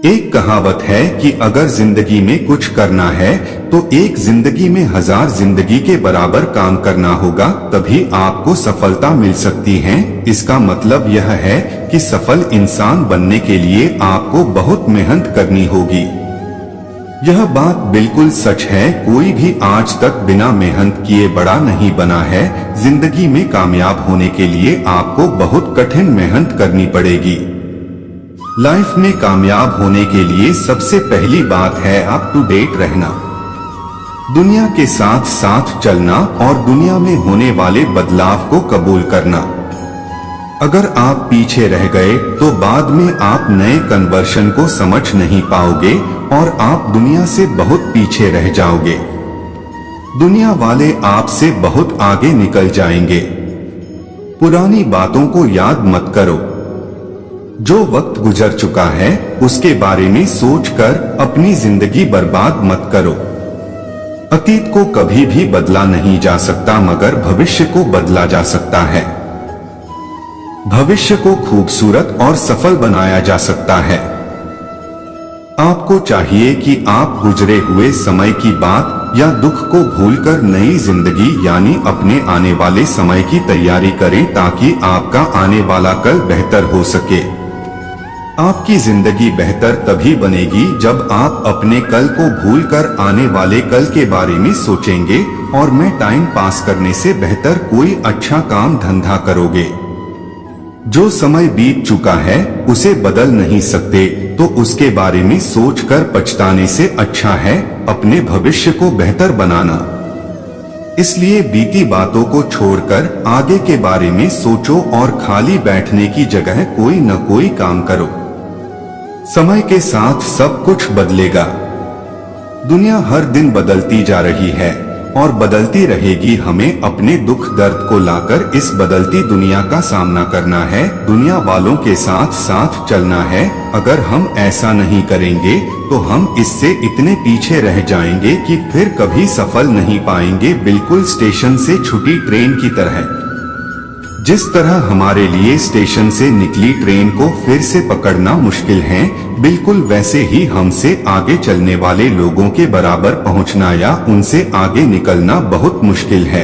एक कहावत है कि अगर जिंदगी में कुछ करना है तो एक जिंदगी में 1000 जिंदगी के बराबर काम करना होगा, तभी आपको सफलता मिल सकती है। इसका मतलब यह है कि सफल इंसान बनने के लिए आपको बहुत मेहनत करनी होगी। यह बात बिल्कुल सच है। कोई भी आज तक बिना मेहनत किए बड़ा नहीं बना है। जिंदगी में कामयाब होने के लिए आपको बहुत कठिन मेहनत करनी पड़ेगी। लाइफ में कामयाब होने के लिए सबसे पहली बात है अप टू डेट रहना, दुनिया के साथ साथ चलना और दुनिया में होने वाले बदलाव को कबूल करना। अगर आप पीछे रह गए तो बाद में आप नए कन्वर्शन को समझ नहीं पाओगे और आप दुनिया से बहुत पीछे रह जाओगे। दुनिया वाले आपसे बहुत आगे निकल जाएंगे। पुरानी बातों को याद मत करो। जो वक्त गुजर चुका है उसके बारे में सोचकर अपनी जिंदगी बर्बाद मत करो। अतीत को कभी भी बदला नहीं जा सकता, मगर भविष्य को बदला जा सकता है। भविष्य को खूबसूरत और सफल बनाया जा सकता है। आपको चाहिए कि आप गुजरे हुए समय की बात या दुख को भूलकर नई जिंदगी यानी अपने आने वाले समय की तैयारी करें, ताकि आपका आने वाला कल बेहतर हो सके। आपकी जिंदगी बेहतर तभी बनेगी जब आप अपने कल को भूलकर आने वाले कल के बारे में सोचेंगे और मैं टाइम पास करने से बेहतर कोई अच्छा काम धंधा करोगे। जो समय बीत चुका है उसे बदल नहीं सकते, तो उसके बारे में सोचकर पछताने से अच्छा है अपने भविष्य को बेहतर बनाना। इसलिए बीती बातों को छोड़कर आगे के बारे में सोचो और खाली बैठने की जगह कोई न कोई काम करो। समय के साथ सब कुछ बदलेगा। दुनिया हर दिन बदलती जा रही है और बदलती रहेगी। हमें अपने दुख दर्द को लाकर इस बदलती दुनिया का सामना करना है, दुनिया वालों के साथ साथ चलना है। अगर हम ऐसा नहीं करेंगे तो हम इससे इतने पीछे रह जाएंगे कि फिर कभी सफल नहीं पाएंगे। बिल्कुल स्टेशन से छूटी ट्रेन की तरह। जिस तरह हमारे लिए स्टेशन से निकली ट्रेन को फिर से पकड़ना मुश्किल है, बिल्कुल वैसे ही हमसे आगे चलने वाले लोगों के बराबर पहुंचना या उनसे आगे निकलना बहुत मुश्किल है।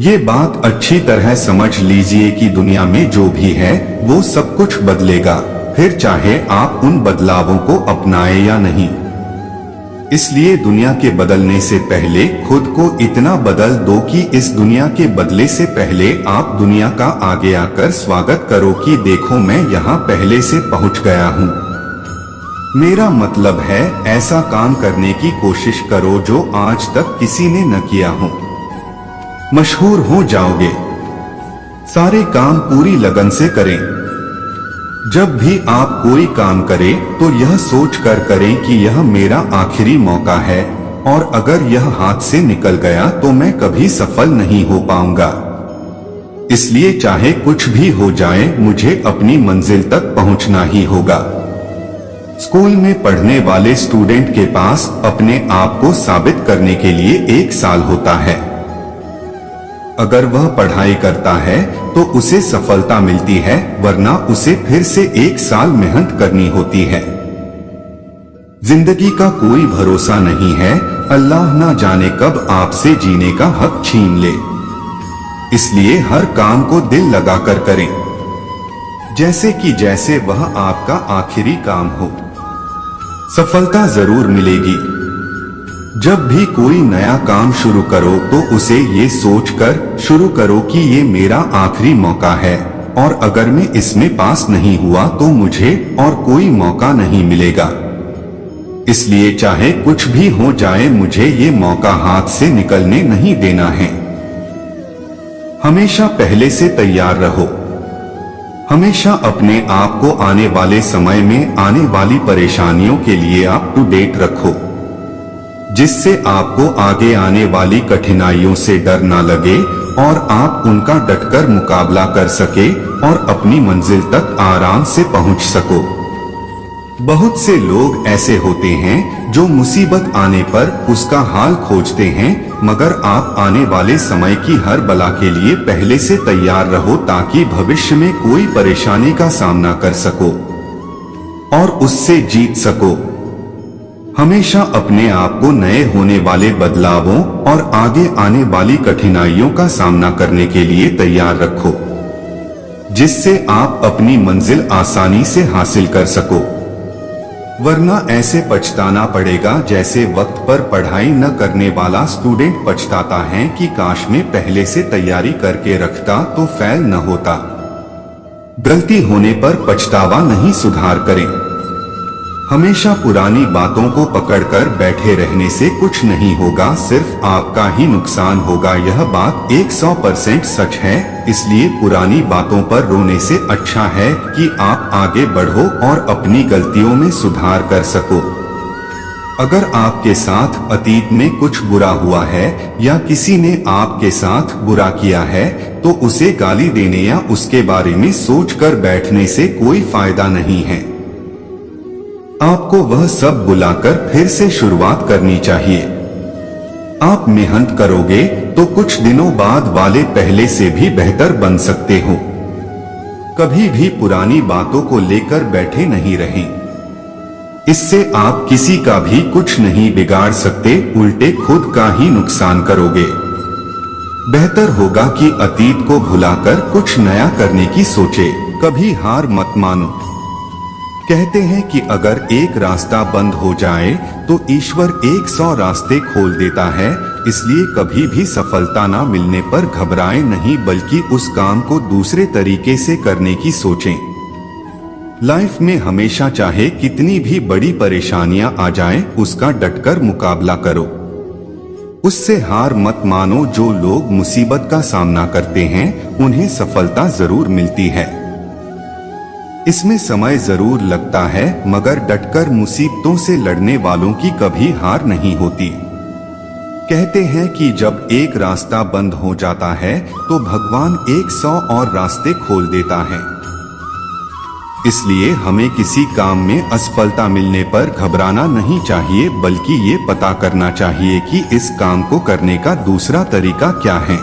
ये बात अच्छी तरह समझ लीजिए कि दुनिया में जो भी है वो सब कुछ बदलेगा, फिर चाहे आप उन बदलावों को अपनाएं या नहीं। इसलिए दुनिया के बदलने से पहले खुद को इतना बदल दो कि इस दुनिया के बदले से पहले आप दुनिया का आगे आकर स्वागत करो कि देखो मैं यहाँ पहले से पहुँच गया हूँ। मेरा मतलब है ऐसा काम करने की कोशिश करो जो आज तक किसी ने न किया हो। मशहूर हो जाओगे। सारे काम पूरी लगन से करें। जब भी आप कोई काम करें तो यह सोच कर करें कि यह मेरा आखिरी मौका है और अगर यह हाथ से निकल गया तो मैं कभी सफल नहीं हो पाऊंगा। इसलिए चाहे कुछ भी हो जाए मुझे अपनी मंजिल तक पहुंचना ही होगा। स्कूल में पढ़ने वाले स्टूडेंट के पास अपने आप को साबित करने के लिए 1 साल होता है। अगर वह पढ़ाई करता है तो उसे सफलता मिलती है, वरना उसे फिर से 1 साल मेहनत करनी होती है। जिंदगी का कोई भरोसा नहीं है। अल्लाह ना जाने कब आपसे जीने का हक छीन ले। इसलिए हर काम को दिल लगाकर करें, जैसे वह आपका आखिरी काम हो। सफलता जरूर मिलेगी। जब भी कोई नया काम शुरू करो तो उसे ये सोचकर शुरू करो कि ये मेरा आखिरी मौका है और अगर मैं इसमें पास नहीं हुआ तो मुझे और कोई मौका नहीं मिलेगा। इसलिए चाहे कुछ भी हो जाए मुझे ये मौका हाथ से निकलने नहीं देना है। हमेशा पहले से तैयार रहो। हमेशा अपने आप को आने वाले समय में आने वाली परेशानियों के लिए अप टू डेट रखो, जिससे आपको आगे आने वाली कठिनाइयों से डर ना लगे और आप उनका डटकर मुकाबला कर सके और अपनी मंजिल तक आराम से पहुंच सको। बहुत से लोग ऐसे होते हैं जो मुसीबत आने पर उसका हाल खोजते हैं, मगर आप आने वाले समय की हर बला के लिए पहले से तैयार रहो ताकि भविष्य में कोई परेशानी का सामना कर सको। और उससे जीत सको। हमेशा अपने आप को नए होने वाले बदलावों और आगे आने वाली कठिनाइयों का सामना करने के लिए तैयार रखो, जिससे आप अपनी मंजिल आसानी से हासिल कर सको। वरना ऐसे पछताना पड़ेगा जैसे वक्त पर पढ़ाई न करने वाला स्टूडेंट पछताता है कि काश में पहले से तैयारी करके रखता तो फेल न होता। गलती होने पर पछतावा नहीं, सुधार करें। हमेशा पुरानी बातों को पकड़कर बैठे रहने से कुछ नहीं होगा, सिर्फ आपका ही नुकसान होगा। यह बात 100% सच है। इसलिए पुरानी बातों पर रोने से अच्छा है कि आप आगे बढ़ो और अपनी गलतियों में सुधार कर सको। अगर आपके साथ अतीत में कुछ बुरा हुआ है या किसी ने आपके साथ बुरा किया है तो उसे गाली देने या उसके बारे में सोचकर बैठने से कोई फायदा नहीं है। आपको वह सब बुलाकर फिर से शुरुआत करनी चाहिए। आप मेहनत करोगे तो कुछ दिनों बाद वाले पहले से भी बेहतर बन सकते हो। कभी भी पुरानी बातों को लेकर बैठे नहीं रहें। इससे आप किसी का भी कुछ नहीं बिगाड़ सकते, उल्टे खुद का ही नुकसान करोगे। बेहतर होगा कि अतीत को भुलाकर कुछ नया करने की सोचे। कभी हार मत मानो। कहते हैं कि अगर एक रास्ता बंद हो जाए तो ईश्वर 100 रास्ते खोल देता है। इसलिए कभी भी सफलता ना मिलने पर घबराएं नहीं, बल्कि उस काम को दूसरे तरीके से करने की सोचें। लाइफ में हमेशा चाहे कितनी भी बड़ी परेशानियां आ जाएं, उसका डटकर मुकाबला करो। उससे हार मत मानो। जो लोग मुसीबत का सामना करते हैं उन्हें सफलता जरूर मिलती है। इसमें समय जरूर लगता है, मगर डटकर मुसीबतों से लड़ने वालों की कभी हार नहीं होती। कहते हैं कि जब एक रास्ता बंद हो जाता है तो भगवान 100 और रास्ते खोल देता है। इसलिए हमें किसी काम में असफलता मिलने पर घबराना नहीं चाहिए, बल्कि ये पता करना चाहिए कि इस काम को करने का दूसरा तरीका क्या है।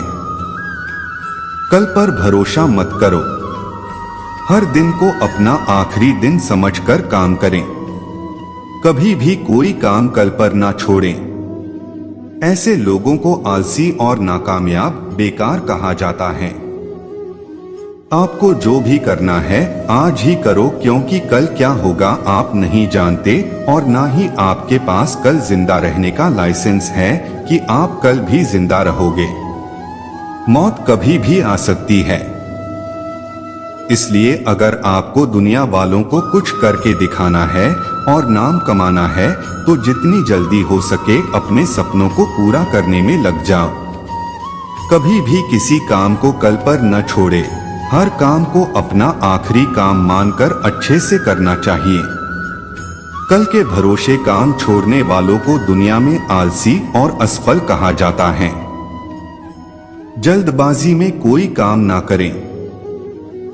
कल पर भरोसा मत करो। हर दिन को अपना आखिरी दिन समझकर काम करें। कभी भी कोई काम कल पर ना छोड़ें। ऐसे लोगों को आलसी और नाकामयाब, बेकार कहा जाता है। आपको जो भी करना है आज ही करो, क्योंकि कल क्या होगा आप नहीं जानते और ना ही आपके पास कल जिंदा रहने का लाइसेंस है कि आप कल भी जिंदा रहोगे। मौत कभी भी आ सकती है। इसलिए अगर आपको दुनिया वालों को कुछ करके दिखाना है और नाम कमाना है तो जितनी जल्दी हो सके अपने सपनों को पूरा करने में लग जाओ। कभी भी किसी काम को कल पर न छोड़े। हर काम को अपना आखिरी काम मानकर अच्छे से करना चाहिए। कल के भरोसे काम छोड़ने वालों को दुनिया में आलसी और असफल कहा जाता है। जल्दबाजी में कोई काम ना करें।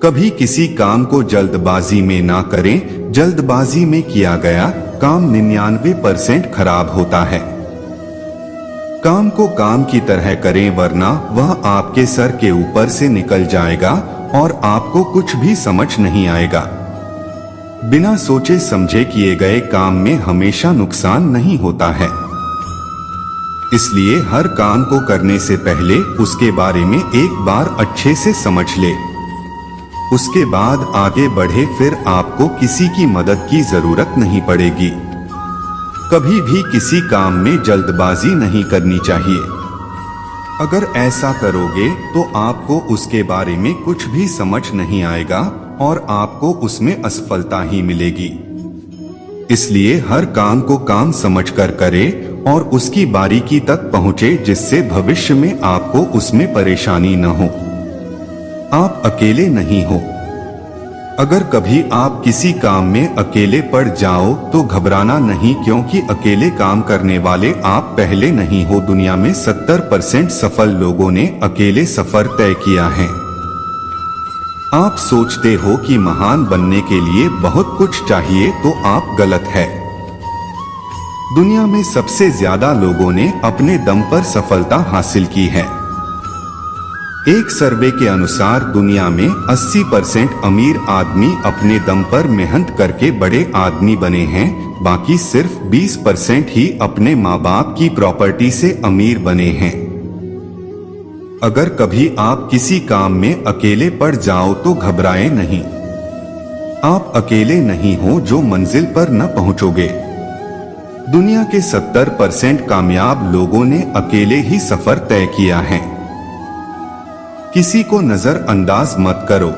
कभी किसी काम को जल्दबाजी में ना करें। जल्दबाजी में किया गया काम 99% खराब होता है। काम को काम की तरह करें, वरना वह आपके सर के ऊपर से निकल जाएगा और आपको कुछ भी समझ नहीं आएगा। बिना सोचे समझे किए गए काम में हमेशा नुकसान नहीं होता है। इसलिए हर काम को करने से पहले उसके बारे में एक बार अच्छे से समझ ले, उसके बाद आगे बढ़े। फिर आपको किसी की मदद की जरूरत नहीं पड़ेगी। कभी भी किसी काम में जल्दबाजी नहीं करनी चाहिए। अगर ऐसा करोगे तो आपको उसके बारे में कुछ भी समझ नहीं आएगा और आपको उसमें असफलता ही मिलेगी। इसलिए हर काम को काम समझकर करें और उसकी बारीकी तक पहुंचे, जिससे भविष्य में आपको उसमें परेशानी न हो। आप अकेले नहीं हो। अगर कभी आप किसी काम में अकेले पड़ जाओ तो घबराना नहीं, क्योंकि अकेले काम करने वाले आप पहले नहीं हो। दुनिया में 70% सफल लोगों ने अकेले सफर तय किया है। आप सोचते हो कि महान बनने के लिए बहुत कुछ चाहिए, तो आप गलत है। दुनिया में सबसे ज्यादा लोगों ने अपने दम पर सफलता हासिल की है। एक सर्वे के अनुसार दुनिया में 80% अमीर आदमी अपने दम पर मेहनत करके बड़े आदमी बने हैं, बाकी सिर्फ 20% ही अपने माँ बाप की प्रॉपर्टी से अमीर बने हैं। अगर कभी आप किसी काम में अकेले पड़ जाओ तो घबराएं नहीं। आप अकेले नहीं हो जो मंजिल पर न पहुंचोगे। दुनिया के 70% कामयाब लोगों ने अकेले ही सफर तय किया है। किसी को नजरअंदाज मत करो।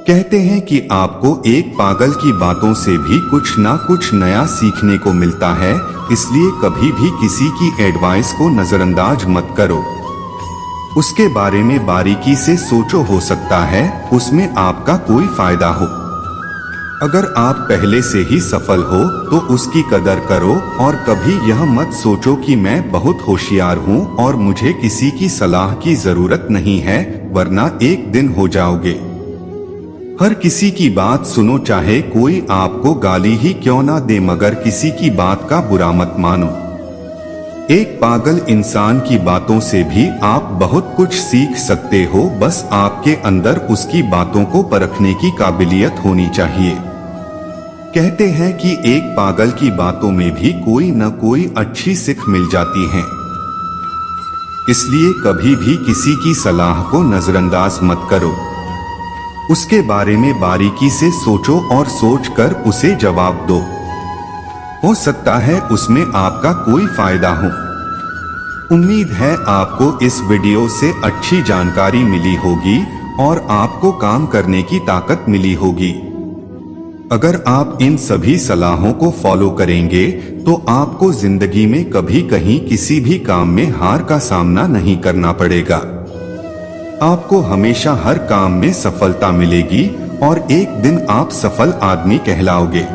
कहते हैं कि आपको एक पागल की बातों से भी कुछ ना कुछ नया सीखने को मिलता है, इसलिए कभी भी किसी की एडवाइस को नजरअंदाज मत करो। उसके बारे में बारीकी से सोचो, हो सकता है उसमें आपका कोई फायदा हो। अगर आप पहले से ही सफल हो तो उसकी कदर करो और कभी यह मत सोचो कि मैं बहुत होशियार हूँ और मुझे किसी की सलाह की जरूरत नहीं है, वरना एक दिन हो जाओगे। हर किसी की बात सुनो, चाहे कोई आपको गाली ही क्यों ना दे, मगर किसी की बात का बुरा मत मानो। एक पागल इंसान की बातों से भी आप बहुत कुछ सीख सकते हो, बस आपके अंदर उसकी बातों को परखने की काबिलियत होनी चाहिए। कहते हैं कि एक पागल की बातों में भी कोई न कोई अच्छी सीख मिल जाती है। इसलिए कभी भी किसी की सलाह को नजरअंदाज मत करो। उसके बारे में बारीकी से सोचो और सोचकर उसे जवाब दो। हो सकता है उसमें आपका कोई फायदा हो। उम्मीद है आपको इस वीडियो से अच्छी जानकारी मिली होगी और आपको काम करने की ताकत मिली होगी। अगर आप इन सभी सलाहों को फॉलो करेंगे तो आपको जिंदगी में कभी कहीं किसी भी काम में हार का सामना नहीं करना पड़ेगा। आपको हमेशा हर काम में सफलता मिलेगी और एक दिन आप सफल आदमी कहलाओगे।